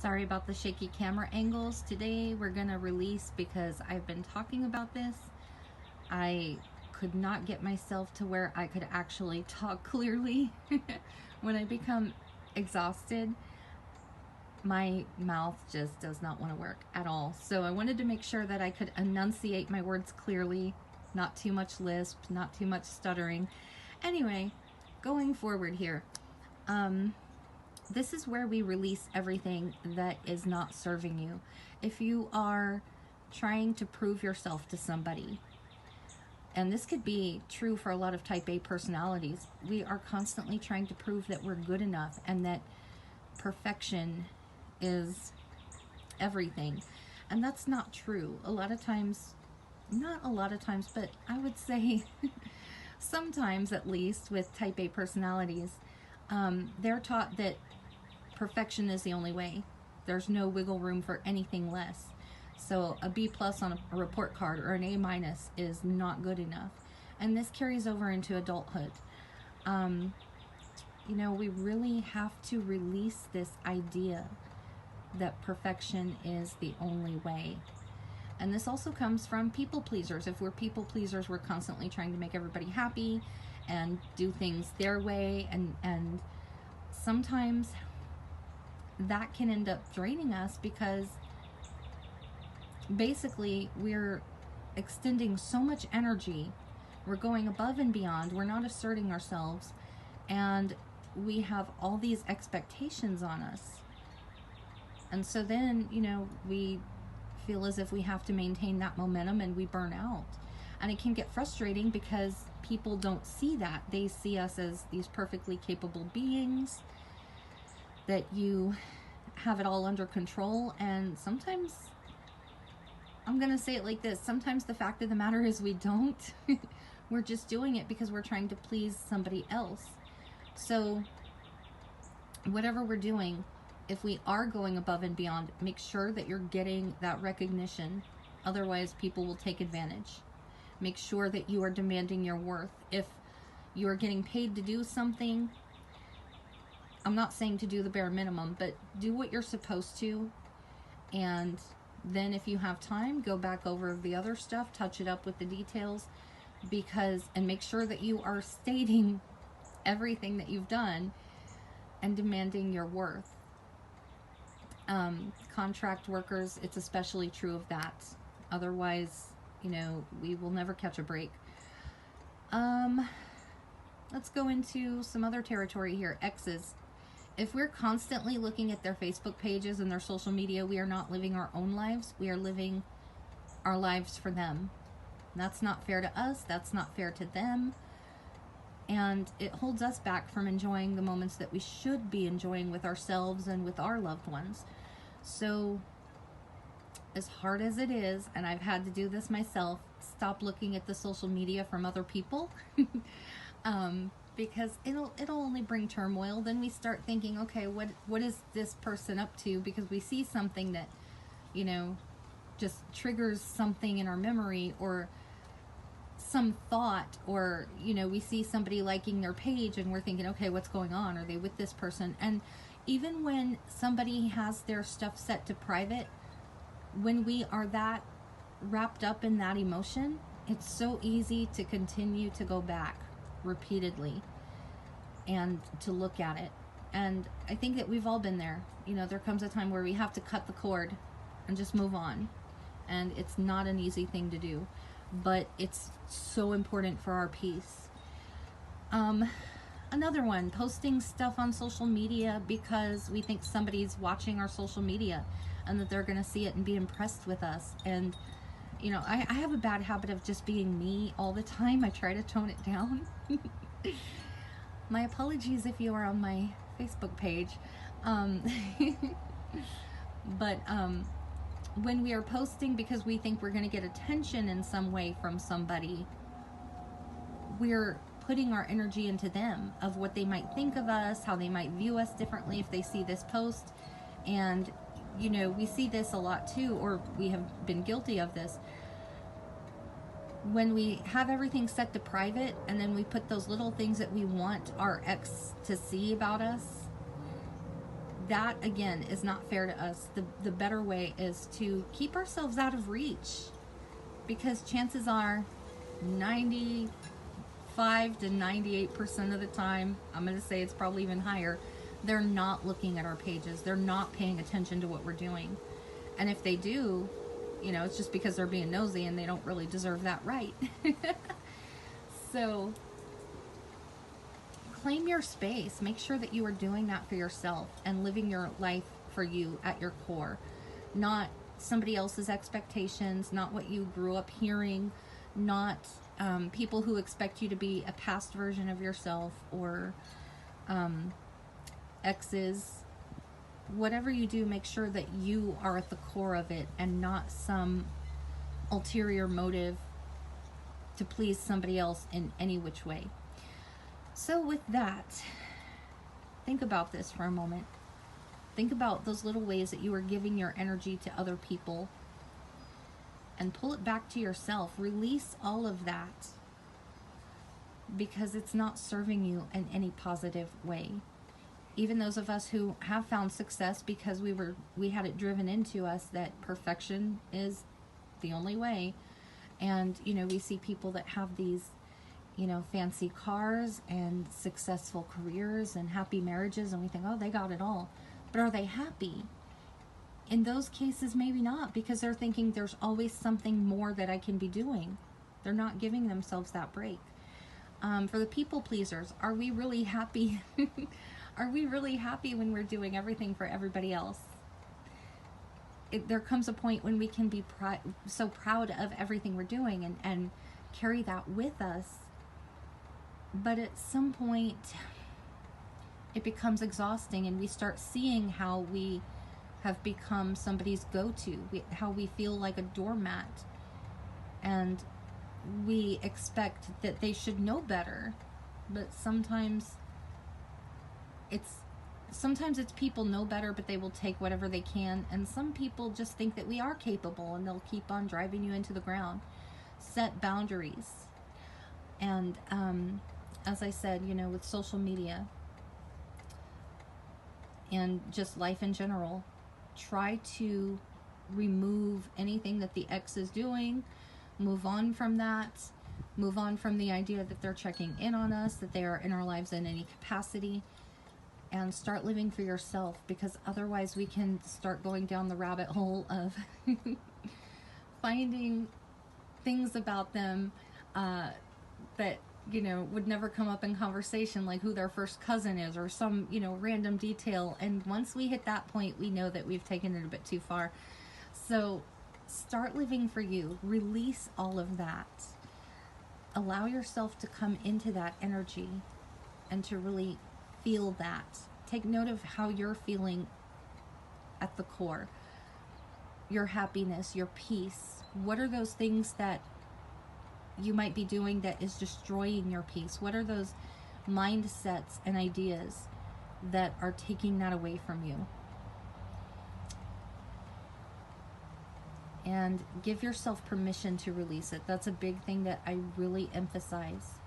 Sorry about the shaky camera angles. Today we're gonna release because I've been talking about this. I could not get myself to where I could actually talk clearly. When I become exhausted, my mouth just does not want to work at all. So I wanted to make sure that I could enunciate my words clearly, not too much lisp, not too much stuttering. Anyway, going forward here, this is where we release everything that is not serving you. If you are trying to prove yourself to somebody, and this could be true for a lot of type A personalities, we are constantly trying to prove that we're good enough and that perfection is everything. And that's not true. A lot of times, not a lot of times, but I would say sometimes at least with type A personalities, they're taught that perfection is the only way. There's no wiggle room for anything less. So a B plus on a report card or an A minus is not good enough. And this carries over into adulthood. You know, we really have to release this idea that perfection is the only way. And this also comes from people pleasers. If we're people pleasers, we're constantly trying to make everybody happy and do things their way, and sometimes that can end up draining us because basically we're extending so much energy, we're going above and beyond, we're not asserting ourselves, and we have all these expectations on us. And so then, you know, we feel as if we have to maintain that momentum and we burn out. And it can get frustrating because people don't see that. They see us as these perfectly capable beings, that you have it all under control. And sometimes, I'm going to say it like this, sometimes the fact of the matter is we don't. We're just doing it because we're trying to please somebody else. So whatever we're doing, if we are going above and beyond, make sure that you're getting that recognition. Otherwise, people will take advantage. Make sure that you are demanding your worth. If you are getting paid to do something, I'm not saying to do the bare minimum, but do what you're supposed to. And then if you have time, go back over the other stuff, touch it up with the details, and make sure that you are stating everything that you've done and demanding your worth. Contract workers, it's especially true of that. Otherwise, you know, we will never catch a break. Let's go into some other territory here. Exes. If we're constantly looking at their Facebook pages and their social media, we are not living our own lives. We are living our lives for them. That's not fair to us. That's not fair to them. And it holds us back from enjoying the moments that we should be enjoying with ourselves and with our loved ones. So, as hard as it is, and I've had to do this myself, stop looking at the social media from other people. Because it'll only bring turmoil. Then we start thinking, okay, what is this person up to? Because we see something that, you know, just triggers something in our memory, or some thought, or, you know, we see somebody liking their page and we're thinking, okay, what's going on? Are they with this person? And even when somebody has their stuff set to private, when we are that wrapped up in that emotion, it's so easy to continue to go back repeatedly and to look at it. And I think that we've all been there. You know, there comes a time where we have to cut the cord and just move on. And it's not an easy thing to do, but it's so important for our peace. Another one, posting stuff on social media because we think somebody's watching our social media and that they're going to see it and be impressed with us. And, you know, I have a bad habit of just being me all the time. I try to tone it down. My apologies if you are on my Facebook page. But when we are posting because we think we're going to get attention in some way from somebody, we're putting our energy into them, of what they might think of us, how they might view us differently if they see this post. And, you know, we see this a lot too, or we have been guilty of this. When we have everything set to private and then we put those little things that we want our ex to see about us, that again is not fair to us. The better way is to keep ourselves out of reach, because chances are 95 to 98% of the time, I'm going to say it's probably even higher, they're not looking at our pages. They're not paying attention to what we're doing. And if they do, it's just because they're being nosy and they don't really deserve that right. So claim your space. Make sure that you are doing that for yourself and living your life for you at your core. Not somebody else's expectations, not what you grew up hearing, not people who expect you to be a past version of yourself, or exes. Whatever you do, make sure that you are at the core of it and not some ulterior motive to please somebody else in any which way. So with that, think about this for a moment. Think about those little ways that you are giving your energy to other people, and pull it back to yourself. Release all of that, because it's not serving you in any positive way. Even those of us who have found success because we had it driven into us that perfection is the only way. And, we see people that have these, fancy cars and successful careers and happy marriages, and we think, oh, they got it all. But are they happy? In those cases, maybe not, because they're thinking there's always something more that I can be doing. They're not giving themselves that break. For the people pleasers, are we really happy? Are we really happy when we're doing everything for everybody else? There comes a point when we can be so proud of everything we're doing and carry that with us. But at some point, it becomes exhausting, and we start seeing how we have become somebody's go-to, how we feel like a doormat, and we expect that they should know better. But sometimes it's people know better, but they will take whatever they can. And some people just think that we are capable, and they'll keep on driving you into the ground. Set boundaries. And as I said, with social media and just life in general, try to remove anything that the ex is doing. Move on from that. Move on from the idea that they're checking in on us, that they are in our lives in any capacity. And start living for yourself, because otherwise we can start going down the rabbit hole of finding things about them that would never come up in conversation, like who their first cousin is, or some random detail. And once we hit that point, we know that we've taken it a bit too far. So start living for you. Release all of that. Allow yourself to come into that energy and to really feel that. Take note of how you're feeling at the core. Your happiness, your peace. What are those things that you might be doing that is destroying your peace? What are those mindsets and ideas that are taking that away from you? And give yourself permission to release it. That's a big thing that I really emphasize.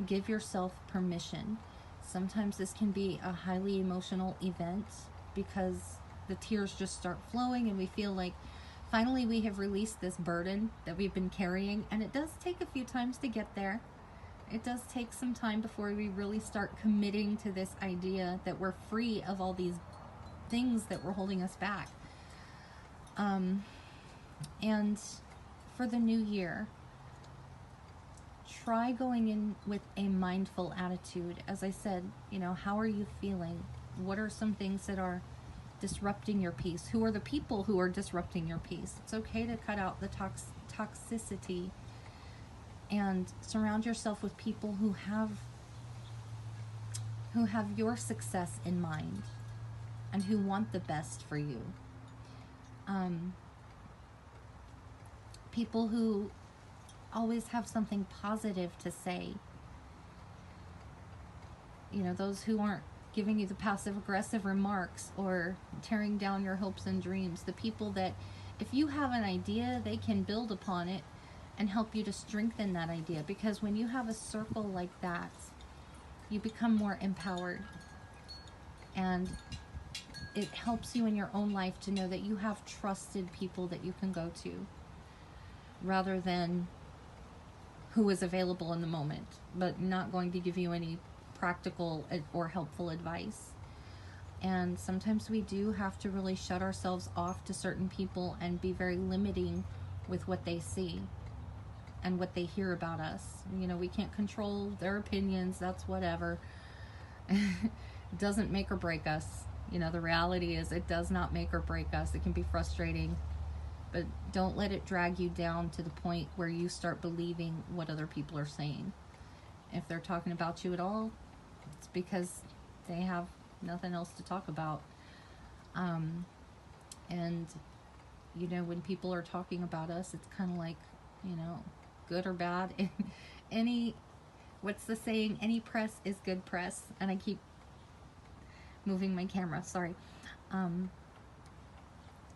Give yourself permission. Sometimes this can be a highly emotional event, because the tears just start flowing and we feel like finally we have released this burden that we've been carrying. And it does take a few times to get there. It does take some time before we really start committing to this idea that we're free of all these things that were holding us back. And for the new year, try going in with a mindful attitude. As I said, how are you feeling? What are some things that are disrupting your peace? Who are the people who are disrupting your peace? It's okay to cut out the toxicity and surround yourself with people who have your success in mind and who want the best for you. People who always have something positive to say. Those who aren't giving you the passive-aggressive remarks or tearing down your hopes and dreams. The people that, if you have an idea, they can build upon it and help you to strengthen that idea. Because when you have a circle like that, you become more empowered. And it helps you in your own life to know that you have trusted people that you can go to, rather than who is available in the moment, but not going to give you any practical or helpful advice. And sometimes we do have to really shut ourselves off to certain people and be very limiting with what they see and what they hear about us. You know, we can't control their opinions, that's whatever. It doesn't make or break us. You know, the reality is it does not make or break us. It can be frustrating, but don't let it drag you down to the point where you start believing what other people are saying. If they're talking about you at all, it's because they have nothing else to talk about. And you know, when people are talking about us, it's kind of like, you know, good or bad. What's the saying? Any press is good press. And I keep moving my camera, sorry.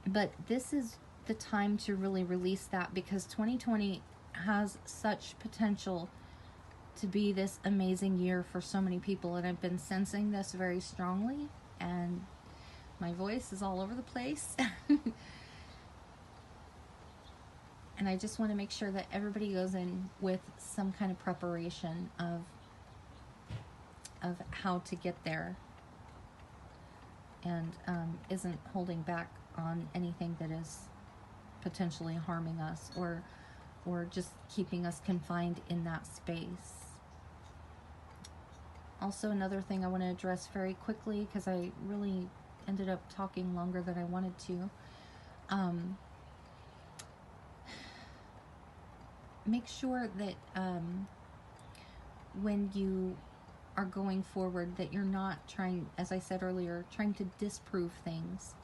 But this is the time to really release that, because 2020 has such potential to be this amazing year for so many people, and I've been sensing this very strongly, and my voice is all over the place. And I just want to make sure that everybody goes in with some kind of preparation of how to get there, and isn't holding back on anything that is potentially harming us, or just keeping us confined in that space. Also, another thing I want to address very quickly, because I really ended up talking longer than I wanted to. Make sure that when you are going forward, that you're not trying, as I said earlier, trying to disprove things,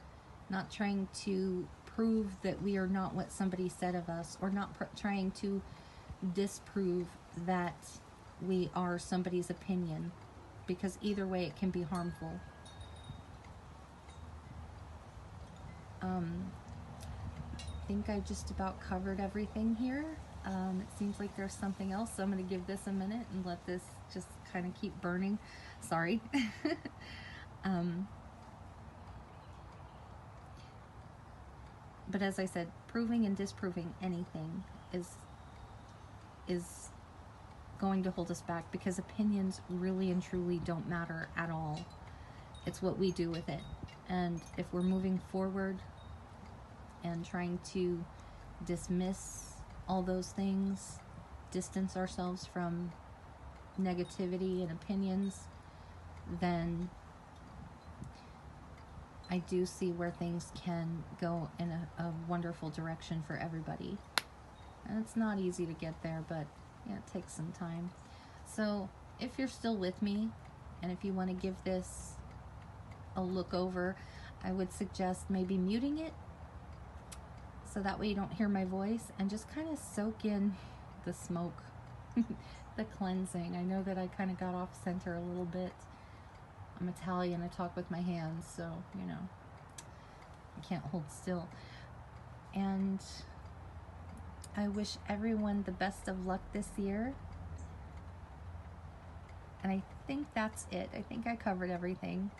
not trying to prove that we are not what somebody said of us, or not trying to disprove that we are somebody's opinion, because either way it can be harmful. I think I just about covered everything here. It seems like there's something else, so I'm going to give this a minute and let this just kind of keep burning. Sorry. But as I said, proving and disproving anything is going to hold us back, because opinions really and truly don't matter at all. It's what we do with it. And if we're moving forward and trying to dismiss all those things, distance ourselves from negativity and opinions, then I do see where things can go in a wonderful direction for everybody. And it's not easy to get there, but yeah, it takes some time. So if you're still with me, and if you want to give this a look over, I would suggest maybe muting it, so that way you don't hear my voice, and just kind of soak in the smoke, the cleansing. I know that I kind of got off center a little bit. I'm Italian, I talk with my hands, so, you know, I can't hold still. And I wish everyone the best of luck this year. And I think that's it. I think I covered everything.